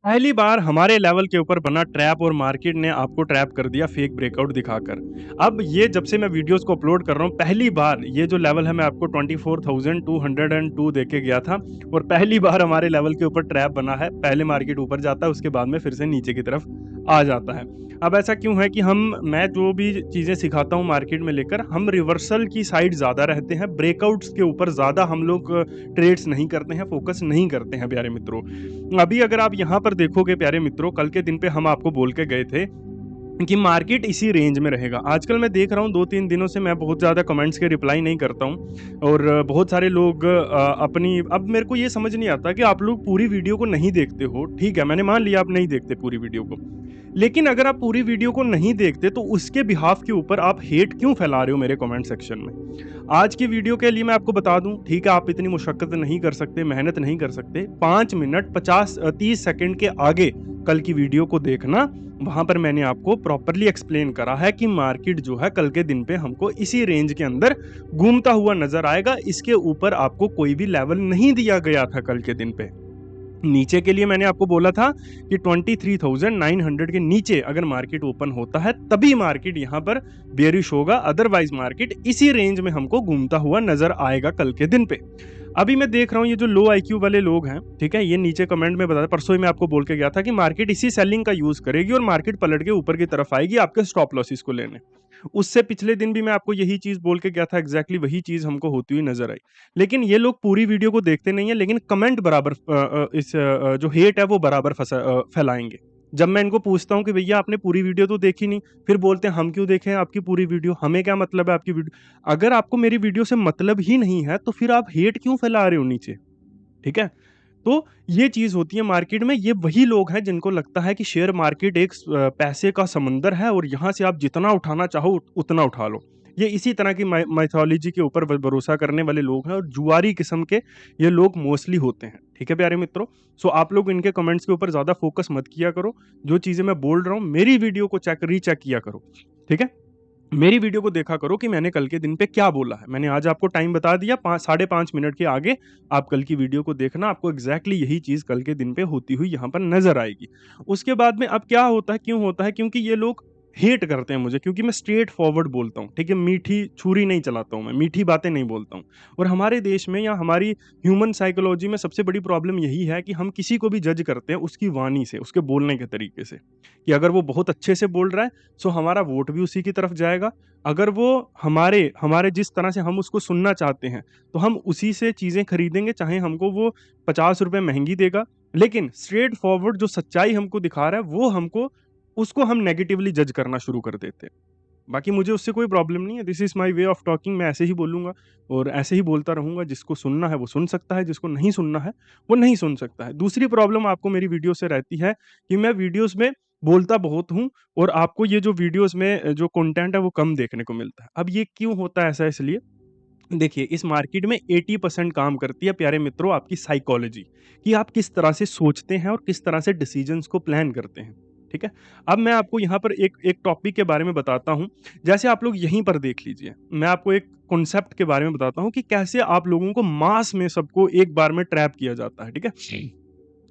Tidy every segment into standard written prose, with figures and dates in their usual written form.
पहली बार हमारे लेवल के ऊपर बना ट्रैप और मार्केट ने आपको ट्रैप कर दिया फेक ब्रेकआउट दिखाकर। अब ये जब से मैं वीडियोस को अपलोड कर रहा हूँ, पहली बार ये जो लेवल है मैं आपको 24,202 दे के गया था और पहली बार हमारे लेवल के ऊपर ट्रैप बना है। पहले मार्केट ऊपर जाता है, उसके बाद में फिर से नीचे की तरफ आ जाता है। अब ऐसा क्यों है कि मैं जो भी चीज़ें सिखाता हूँ मार्केट में लेकर, हम रिवर्सल की साइड ज़्यादा रहते हैं, ब्रेकआउट्स के ऊपर ज़्यादा हम लोग ट्रेड्स नहीं करते हैं, फोकस नहीं करते हैं प्यारे मित्रों। अभी अगर आप यहाँ पर देखोगे प्यारे मित्रों, कल के दिन पे हम आपको बोल के गए थे कि मार्केट इसी रेंज में रहेगा। आजकल मैं देख रहा हूँ 2-3 दिनों से मैं बहुत ज़्यादा कमेंट्स के रिप्लाई नहीं करता हूँ और बहुत सारे लोग अपनी अब मेरे को ये समझ नहीं आता कि आप लोग पूरी वीडियो को नहीं देखते हो। ठीक है, मैंने मान लिया आप नहीं देखते पूरी वीडियो को। लेकिन अगर आप पूरी वीडियो को नहीं देखते तो उसके बिहाफ के ऊपर आप हेट क्यों फैला रहे हो मेरे कमेंट सेक्शन में? आज की वीडियो के लिए मैं आपको बता दूं, ठीक है आप इतनी मुशक्कत नहीं कर सकते, मेहनत नहीं कर सकते, 5 मिनट 30 सेकंड के आगे कल की वीडियो को देखना। वहां पर मैंने आपको प्रॉपरली एक्सप्लेन करा है कि मार्केट जो है कल के दिन पे हमको इसी रेंज के अंदर घूमता हुआ नजर आएगा। इसके ऊपर आपको कोई भी लेवल नहीं दिया गया था कल के दिन पे। नीचे के लिए मैंने आपको बोला था कि 23,900 के नीचे अगर मार्केट ओपन होता है तभी मार्केट यहां पर बेरिश होगा, अदरवाइज मार्केट इसी रेंज में हमको घूमता हुआ नजर आएगा कल के दिन पे। अभी मैं देख रहा हूँ ये जो लो आईक्यू वाले लोग हैं, ठीक है, ये नीचे कमेंट में बता, परसों ही मैं आपको बोल के गया था कि मार्केट इसी सेलिंग का यूज करेगी और मार्केट पलट के ऊपर की तरफ आएगी आपके स्टॉप लॉसेस को लेने। उससे पिछले दिन भी मैं आपको यही चीज बोल के गया था, एग्जैक्टली वही चीज हमको होती हुई नजर आई। लेकिन ये लोग पूरी वीडियो को देखते नहीं है, लेकिन कमेंट बराबर जो हेट है वो बराबर फैलाएंगे। जब मैं इनको पूछता हूँ कि भैया आपने पूरी वीडियो तो देखी नहीं, फिर बोलते हैं हम क्यों देखें आपकी पूरी वीडियो, हमें क्या मतलब है आपकी वीडियो। अगर आपको मेरी वीडियो से मतलब ही नहीं है तो फिर आप हेट क्यों फैला रहे हो नीचे? ठीक है, तो ये चीज होती है मार्केट में। ये वही लोग हैं जिनको लगता है कि शेयर मार्केट एक पैसे का समंदर है और यहां से आप जितना उठाना चाहो उतना उठा लो। ये इसी तरह की माइथोलॉजी के ऊपर भरोसा करने वाले लोग हैं और जुआरी किस्म के ये लोग मोस्टली होते हैं। ठीक है प्यारे मित्रों, सो आप लोग इनके कमेंट्स के ऊपर ज्यादा फोकस मत किया करो। जो चीजें मैं बोल रहा हूँ मेरी वीडियो को रीचेक किया करो। ठीक है, मेरी वीडियो को देखा करो कि मैंने कल के दिन पे क्या बोला है। मैंने आज आपको टाइम बता दिया, 5 साढ़े 5 मिनट के आगे आप कल की वीडियो को देखना, आपको एग्जैक्टली यही चीज कल के दिन पे होती हुई यहाँ पर नजर आएगी। उसके बाद में अब क्या होता है, क्यों होता है, क्योंकि ये लोग हेट करते हैं मुझे, क्योंकि मैं स्ट्रेट फॉरवर्ड बोलता हूँ। ठीक है, मीठी छुरी नहीं चलाता हूँ, मैं मीठी बातें नहीं बोलता हूँ। और हमारे देश में या हमारी ह्यूमन साइकोलॉजी में सबसे बड़ी प्रॉब्लम यही है कि हम किसी को भी जज करते हैं उसकी वाणी से, उसके बोलने के तरीके से, कि अगर वो बहुत अच्छे से बोल रहा है सो हमारा वोट भी उसी की तरफ जाएगा। अगर वो हमारे हमारे जिस तरह से हम उसको सुनना चाहते हैं तो हम उसी से चीजें खरीदेंगे, चाहे हमको वो 50 रुपए महंगी देगा। लेकिन स्ट्रेट फॉरवर्ड जो सच्चाई हमको दिखा रहा है वो हमको उसको हम नेगेटिवली जज करना शुरू कर देते हैं। बाकी मुझे उससे कोई प्रॉब्लम नहीं है, this is my way of talking, मैं ऐसे ही बोलूंगा और ऐसे ही बोलता रहूंगा। जिसको सुनना है वो सुन सकता है, जिसको नहीं सुनना है वो नहीं सुन सकता है। दूसरी प्रॉब्लम आपको मेरी वीडियो से रहती है कि मैं वीडियोस में बोलता बहुत हूँ और आपको ये जो वीडियोस में जो कंटेंट है वो कम देखने को मिलता है। अब ये क्यों होता है ऐसा? इसलिए देखिए, इस मार्केट में 80% काम करती है प्यारे मित्रों आपकी साइकोलॉजी, कि आप किस तरह से सोचते हैं और किस तरह से डिसीजंस को प्लान करते हैं। ठीक है, अब मैं आपको यहाँ पर एक एक टॉपिक के बारे में बताता हूँ। जैसे आप लोग यहीं पर देख लीजिए, मैं आपको एक कॉन्सेप्ट के बारे में बताता हूँ कि कैसे आप लोगों को मास में सबको एक बार में ट्रैप किया जाता है। ठीक है,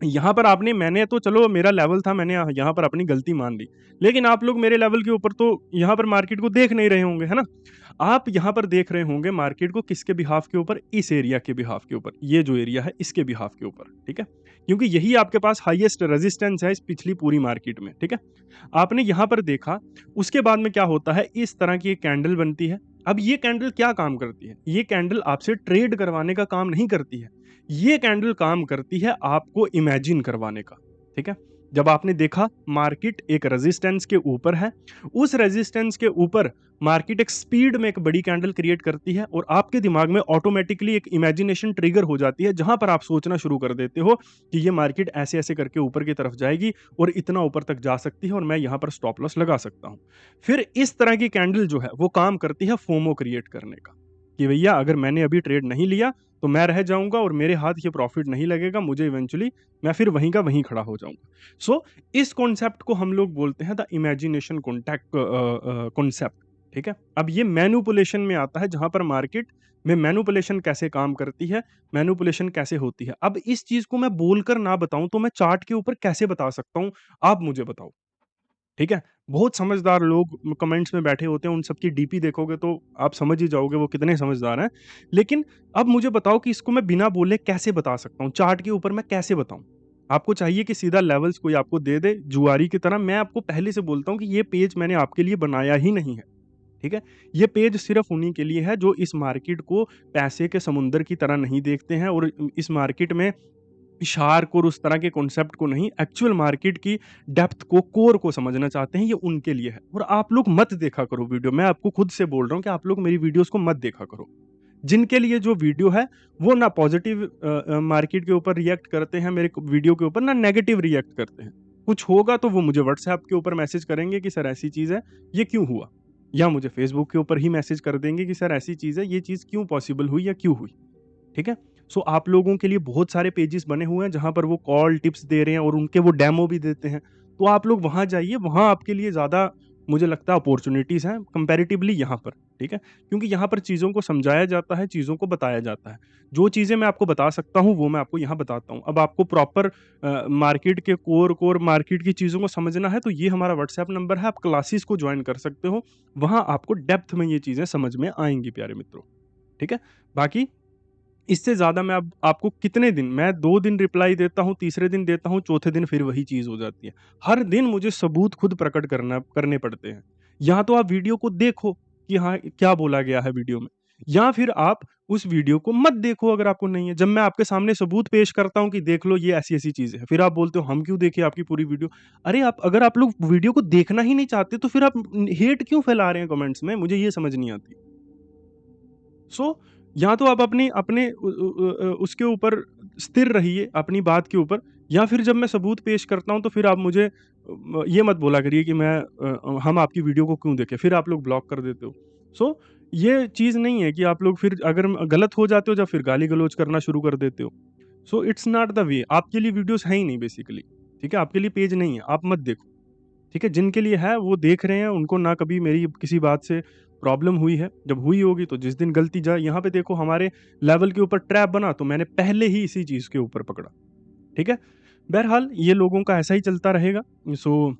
यहाँ पर आपने मैंने तो चलो मेरा लेवल था, मैंने यहाँ पर अपनी गलती मान ली, लेकिन आप लोग मेरे लेवल के ऊपर तो यहाँ पर मार्केट को देख नहीं रहे होंगे, है ना? आप यहाँ पर देख रहे होंगे मार्केट को किसके बिहाफ के ऊपर? इस एरिया के बिहाफ के ऊपर, ये जो एरिया है इसके बिहाफ के ऊपर। ठीक है, क्योंकि यही आपके पास हाईएस्ट रेजिस्टेंस है इस पिछली पूरी मार्केट में। ठीक है, आपने यहाँ पर देखा, उसके बाद में क्या होता है, इस तरह की एक कैंडल बनती है। अब ये कैंडल क्या काम करती है? ये कैंडल आपसे ट्रेड करवाने का काम नहीं करती है, ये कैंडल काम करती है आपको इमेजिन करवाने का। ठीक है, जब आपने देखा मार्केट एक रेजिस्टेंस के ऊपर है, उस रेजिस्टेंस के ऊपर मार्केट एक स्पीड में एक बड़ी कैंडल क्रिएट करती है और आपके दिमाग में ऑटोमेटिकली एक इमेजिनेशन ट्रिगर हो जाती है, जहां पर आप सोचना शुरू कर देते हो कि ये मार्केट ऐसे ऐसे करके ऊपर की तरफ जाएगी और इतना ऊपर तक जा सकती है और मैं यहां पर स्टॉप लॉस लगा सकता हूं। फिर इस तरह की कैंडल जो है वो काम करती है फोमो क्रिएट करने का, कि भैया अगर मैंने अभी ट्रेड नहीं लिया तो मैं रह जाऊंगा और मेरे हाथ ये प्रॉफिट नहीं लगेगा, मुझे इवेंचुअली मैं फिर वहीं का वहीं खड़ा हो जाऊंगा। सो इस कॉन्सेप्ट को हम लोग बोलते हैं द इमेजिनेशन कॉन्टेक्ट कॉन्सेप्ट। ठीक है, अब ये मैनिपुलेशन में आता है, जहां पर मार्केट में मैनिपुलेशन कैसे काम करती है, मैनिपुलेशन कैसे होती है। अब इस चीज़ को मैं बोलकर ना बताऊँ तो मैं चार्ट के ऊपर कैसे बता सकता हूँ? आप मुझे बताओ, ठीक है? बहुत समझदार लोग कमेंट्स में बैठे होते हैं, उन सबकी डीपी देखोगे तो आप समझ ही जाओगे वो कितने समझदार हैं। लेकिन अब मुझे बताओ कि इसको मैं बिना बोले कैसे बता सकता हूँ? चार्ट के ऊपर मैं कैसे बताऊँ? आपको चाहिए कि सीधा लेवल्स कोई आपको दे दे जुआरी की तरह। मैं आपको पहले से बोलता हूँ कि ये पेज मैंने आपके लिए बनाया ही नहीं है। ठीक है? ये पेज सिर्फ़ उन्हीं के लिए है जो इस मार्केट को पैसे के समुंदर की तरह नहीं देखते हैं और इस मार्केट में शार्क और उस तरह के कॉन्सेप्ट को नहीं, एक्चुअल मार्केट की डेप्थ को, कोर को समझना चाहते हैं, ये उनके लिए है। और आप लोग मत देखा करो वीडियो, मैं आपको खुद से बोल रहा हूँ कि आप लोग मेरी वीडियोज़ को मत देखा करो। जिनके लिए जो वीडियो है, वो ना पॉज़िटिव मार्केट के ऊपर रिएक्ट करते हैं मेरे क वीडियो के ऊपर, ना नेगेटिव रिएक्ट करते हैं। कुछ होगा तो वो मुझे व्हाट्सऐप के ऊपर मैसेज करेंगे कि सर ऐसी चीज़ है, ये क्यों हुआ? या मुझे फ़ेसबुक के ऊपर ही मैसेज कर देंगे कि सर ऐसी चीज़ है, ये चीज़ क्यों पॉसिबल हुई या क्यों हुई? ठीक है? सो आप लोगों के लिए बहुत सारे पेजेस बने हुए हैं जहाँ पर वो कॉल टिप्स दे रहे हैं और उनके वो डेमो भी देते हैं। तो आप लोग वहाँ जाइए, वहाँ आपके लिए ज़्यादा मुझे लगता है अपॉर्च्युनिटीज़ हैं कंपैरेटिवली यहाँ पर, ठीक है? क्योंकि यहाँ पर चीज़ों को समझाया जाता है, चीज़ों को बताया जाता है। जो चीज़ें मैं आपको बता सकता हूँ, वो मैं आपको यहाँ बताता हूँ। अब आपको प्रॉपर मार्केट के कोर मार्केट की चीज़ों को समझना है, तो ये हमारा व्हाट्सएप नंबर है, आप क्लासेस को जॉइन कर सकते हो। वहाँ आपको डेप्थ में ये चीज़ें समझ में आएँगी प्यारे मित्रों, ठीक है? बाकी इससे ज़्यादा मैं अब आपको कितने दिन मैं 2 दिन रिप्लाई देता हूँ, तीसरे दिन देता हूँ, चौथे दिन फिर वही चीज़ हो जाती है। हर दिन मुझे सबूत खुद प्रकट करने पड़ते हैं। या तो आप वीडियो को देखो कि हाँ, क्या बोला गया है वीडियो में, या फिर आप उस वीडियो को मत देखो अगर आपको नहीं है। जब मैं आपके सामने सबूत पेश करता हूँ कि देख लो ये ऐसी-ऐसी चीज़ है, फिर आप बोलते हो हम क्यों देखें आपकी पूरी वीडियो? अरे आप अगर आप लोग वीडियो को देखना ही नहीं चाहते तो फिर आप हेट क्यों फैला रहे हैं कमेंट्स में? मुझे ये समझ नहीं आती। सो या तो आप अपनी अपने उसके ऊपर स्थिर रहिए, अपनी बात के ऊपर, या फिर जब मैं सबूत पेश करता हूँ, तो फिर आप मुझे ये मत बोला करिए कि हम आपकी वीडियो को क्यों देखें, फिर आप लोग ब्लॉक कर देते हो। सो ये चीज़ नहीं है कि आप लोग फिर अगर गलत हो जाते हो, जब फिर गाली-गलौच करना शुरू कर देते हो। So it's not the way, आपके लिए वीडियोज़ हैं ही नहीं बेसिकली, ठीक है? आपके लिए पेज नहीं है, आप मत देखो। ठीक है? जिनके लिए है वो देख रहे हैं, उनको ना कभी मेरी किसी बात से प्रॉब्लम हुई है। जब हुई होगी तो जिस दिन गलती जा यहाँ पे देखो हमारे लेवल के ऊपर ट्रैप बना तो मैंने पहले ही इसी चीज़ के ऊपर पकड़ा। ठीक है? बहरहाल ये लोगों का ऐसा ही चलता रहेगा। सो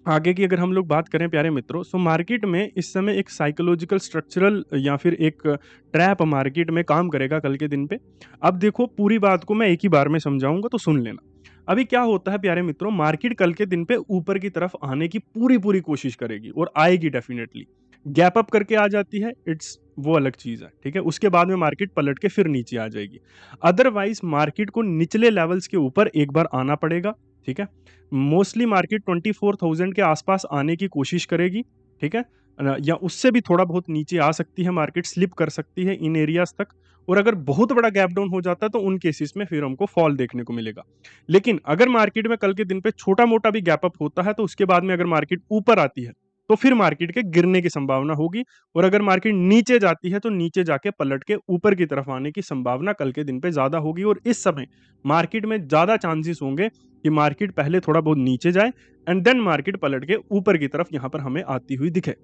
आगे की अगर हम लोग बात करें प्यारे मित्रों, सो मार्केट में इस समय एक साइकोलॉजिकल स्ट्रक्चरल या फिर एक ट्रैप मार्केट में काम करेगा कल के दिन पे। अब देखो पूरी बात को मैं एक ही बार में समझाऊँगा तो सुन लेना। अभी क्या होता है प्यारे मित्रों, मार्केट कल के दिन पे ऊपर की तरफ आने की पूरी-पूरी कोशिश करेगी और आएगी डेफ़िनेटली। गैप अप करके आ जाती है, इट्स वो अलग चीज़ है, ठीक है? उसके बाद में मार्केट पलट के फिर नीचे आ जाएगी। अदरवाइज़ मार्केट को निचले लेवल्स के ऊपर एक बार आना पड़ेगा, ठीक है? मोस्टली मार्केट 24,000 के आसपास आने की कोशिश करेगी, ठीक है? या उससे भी थोड़ा बहुत नीचे आ सकती है मार्केट, स्लिप कर सकती है इन एरियाज़ तक, और अगर बहुत बड़ा गैप डाउन हो जाता है तो उन केसेस में फिर हमको फॉल देखने को मिलेगा। लेकिन अगर मार्केट में कल के दिन पे छोटा-मोटा भी गैप अप होता है तो उसके बाद में अगर मार्केट ऊपर आती है, तो फिर मार्केट के गिरने की संभावना होगी, और अगर मार्केट नीचे जाती है तो नीचे जाके पलट के ऊपर की तरफ आने की संभावना कल के दिन पे ज़्यादा होगी, और इस समय मार्केट में ज़्यादा चांसेस होंगे कि मार्केट पहले थोड़ा बहुत नीचे जाए एंड देन मार्केट पलट के ऊपर की तरफ यहाँ पर हमें आती हुई दिखे।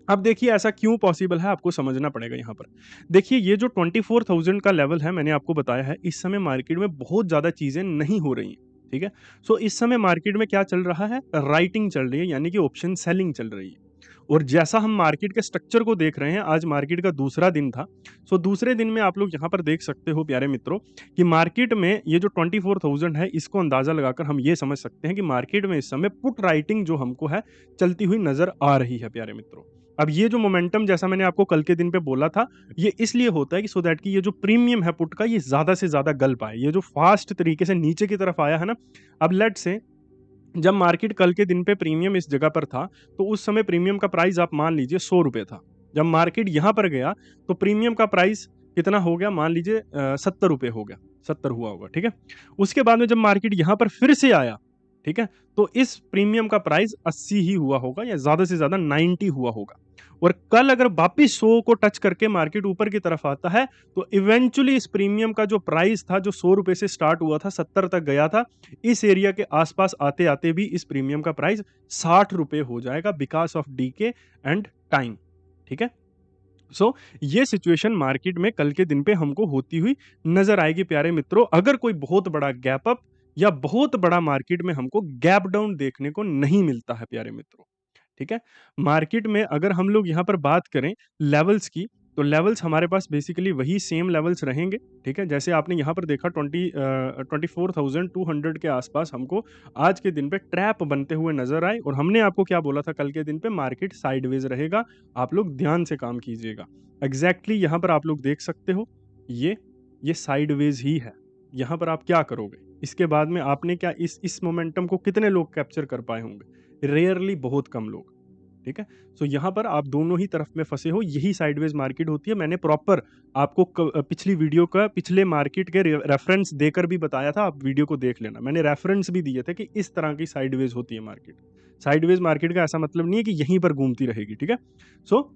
अब देखिए ऐसा क्यों पॉसिबल है, आपको समझना पड़ेगा यहाँ पर। देखिए ये जो 24,000 का लेवल है मैंने आपको बताया है, इस समय मार्केट में बहुत ज़्यादा चीज़ें नहीं हो रही हैं, ठीक है? सो इस समय मार्केट में क्या चल रहा है? राइटिंग चल रही है, यानी कि ऑप्शन सेलिंग चल रही है। और जैसा हम मार्केट के स्ट्रक्चर को देख रहे हैं, आज मार्केट का दूसरा दिन था। सो दूसरे दिन में आप लोग यहाँ पर देख सकते हो प्यारे मित्रों कि मार्केट में ये जो 24,000 है, इसको अंदाज़ा लगाकर हम ये समझ सकते हैं कि मार्केट में इस समय पुट राइटिंग जो हमको है, चलती हुई नज़र आ रही है प्यारे मित्रों। अब ये जो मोमेंटम जैसा मैंने आपको कल के दिन पे बोला था, ये इसलिए होता है कि सो दैट कि ये जो प्रीमियम है पुट का, ये ज़्यादा से ज़्यादा गल पाए। ये जो फास्ट तरीके से नीचे की तरफ आया है ना, अब लेट्स से जब मार्केट कल के दिन पे प्रीमियम इस जगह पर था, तो उस समय प्रीमियम का प्राइस आप मान लीजिए ₹100 था। जब मार्केट यहाँ पर गया, तो प्रीमियम का प्राइस कितना हो गया, मान लीजिए ₹70 हो गया, 70 हुआ होगा, ठीक है? उसके बाद में जब मार्केट यहाँ पर फिर से आया, ठीक है? तो इस प्रीमियम का प्राइस 80 ही हुआ होगा या ज़्यादा से ज़्यादा 90 हुआ होगा। और कल अगर वापिस 100 को टच करके मार्केट ऊपर की तरफ आता है, तो इवेंचुअली इस प्रीमियम का जो प्राइस था, जो ₹100 से स्टार्ट हुआ था, 70 तक गया था, इस एरिया के आसपास आते-आते भी इस प्रीमियम का प्राइस ₹60 हो जाएगा because of decay and time, ठीक है? सो ये सिचुएशन मार्केट में कल के दिन पे हमको होती हुई नजर आएगी प्यारे मित्रों, अगर कोई बहुत बड़ा गैप अप या बहुत बड़ा मार्केट में हमको गैप डाउन देखने को नहीं मिलता है प्यारे मित्रों। ठीक है? मार्केट में अगर हम लोग यहाँ पर बात करें लेवल्स की, तो लेवल्स हमारे पास बेसिकली वही सेम लेवल्स रहेंगे, ठीक है? जैसे आपने यहाँ पर देखा 24,200 के आसपास हमको आज के दिन पे ट्रैप बनते हुए नज़र आए, और हमने आपको क्या बोला था कल के दिन पे, मार्केट साइडवेज़ रहेगा, आप लोग ध्यान से काम कीजिएगा। एग्ज़ैक्टली यहाँ पर आप लोग देख सकते हो, ये साइडवेज़ ही है। यहाँ पर आप क्या करोगे? इसके बाद में आपने क्या इस मोमेंटम को कितने लोग कैप्चर कर पाए होंगे? रेयरली, बहुत कम लोग। ठीक है? सो यहाँ पर आप दोनों ही तरफ में फँसे हो, यही साइडवेज़ मार्केट होती है। मैंने प्रॉपर आपको पिछली वीडियो का पिछले मार्केट के रेफरेंस देकर भी बताया था, आप वीडियो को देख लेना। मैंने रेफरेंस भी दिए थे कि इस तरह की साइडवेज़ होती है मार्केट। साइडवेज़ मार्केट का ऐसा मतलब नहीं है कि यहीं पर घूमती रहेगी, ठीक है? सो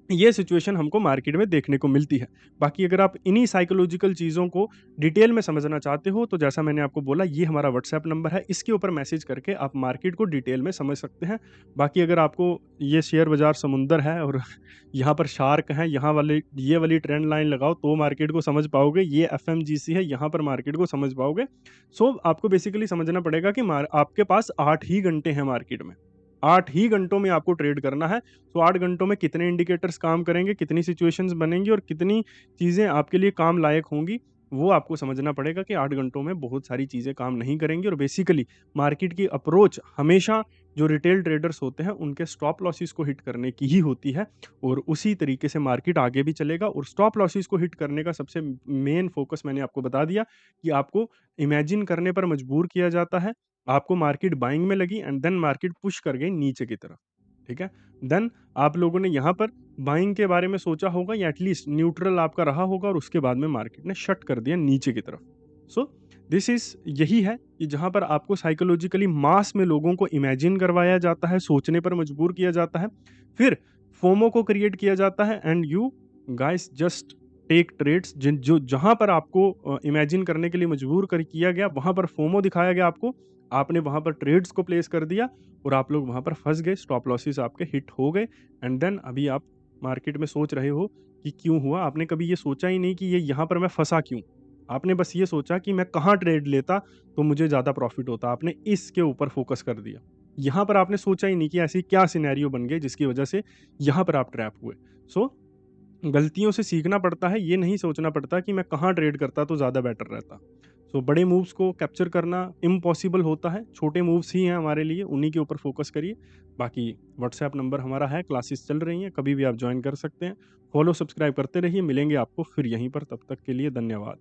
ये सिचुएशन हमको मार्केट में देखने को मिलती है। बाकी अगर आप इन्हीं साइकोलॉजिकल चीज़ों को डिटेल में समझना चाहते हो, तो जैसा मैंने आपको बोला, ये हमारा व्हाट्सएप नंबर है, इसके ऊपर मैसेज करके आप मार्केट को डिटेल में समझ सकते हैं। बाकी अगर आपको ये शेयर बाज़ार समुंदर है और यहाँ पर शार्क हैं, यहाँ वाले ये वाली ट्रेंड लाइन लगाओ तो मार्केट को समझ पाओगे, ये एफएमजीसी है, यहाँ पर मार्केट को समझ पाओगे। सो आपको बेसिकली समझना पड़ेगा कि आपके पास 8 ही घंटे हैं मार्केट में। 8 ही घंटों में आपको ट्रेड करना है। तो 8 घंटों में कितने इंडिकेटर्स काम करेंगे, कितनी सिचुएशंस बनेंगी और कितनी चीज़ें आपके लिए काम लायक होंगी, वो आपको समझना पड़ेगा कि 8 घंटों में बहुत सारी चीज़ें काम नहीं करेंगी। और बेसिकली मार्केट की अप्रोच हमेशा जो रिटेल ट्रेडर्स होते हैं, उनके स्टॉप लॉसेस को हिट करने की ही होती है, और उसी तरीके से मार्केट आगे भी चलेगा। और स्टॉप लॉसेस को हिट करने का सबसे मेन फोकस मैंने आपको बता दिया कि आपको इमेजिन करने पर मजबूर किया जाता है। आपको मार्केट बाइंग में लगी एंड देन मार्केट पुश कर गई नीचे की तरफ, ठीक है? देन आप लोगों ने यहाँ पर बाइंग के बारे में सोचा होगा, या एटलीस्ट न्यूट्रल आपका रहा होगा, और उसके बाद में मार्केट ने शट कर दिया नीचे की तरफ। सो दिस इज यही है कि जहाँ पर आपको साइकोलॉजिकली मास में लोगों को इमेजिन करवाया जाता है, सोचने पर मजबूर किया जाता है, फिर फोमो को क्रिएट किया जाता है, and you guys just take trades. जिन जो जहाँ पर आपको इमेजिन करने के लिए मजबूर कर किया गया, वहाँ पर फोमो दिखाया गया आपको, आपने वहाँ पर ट्रेड्स को प्लेस कर दिया, और आप लोग वहाँ पर फँस गए, स्टॉप लॉसेस आपके हिट हो गए, एंड देन अभी आप मार्केट में सोच रहे हो कि क्यों हुआ? आपने कभी ये सोचा ही नहीं कि ये यहाँ पर मैं फँसा क्यों? आपने बस ये सोचा कि मैं कहाँ ट्रेड लेता तो मुझे ज़्यादा प्रॉफ़िट होता, आपने इसके ऊपर फ़ोकस कर दिया। यहाँ पर आपने सोचा ही नहीं कि ऐसी क्या सिनेरियो बन गए जिसकी वजह से यहाँ पर आप ट्रैप हुए। सो गलतियों से सीखना पड़ता है, ये नहीं सोचना पड़ता कि मैं कहाँ ट्रेड करता तो ज़्यादा बेटर रहता। सो बड़े मूव्स को कैप्चर करना इम्पॉसिबल होता है, छोटे मूव्स ही हैं हमारे लिए, उन्हीं के ऊपर फोकस करिए। बाकी व्हाट्सएप नंबर हमारा है, क्लासेस चल रही हैं, कभी भी आप जॉइन कर सकते हैं। फॉलो सब्सक्राइब करते रहिए, मिलेंगे आपको फिर यहीं पर, तब तक के लिए धन्यवाद।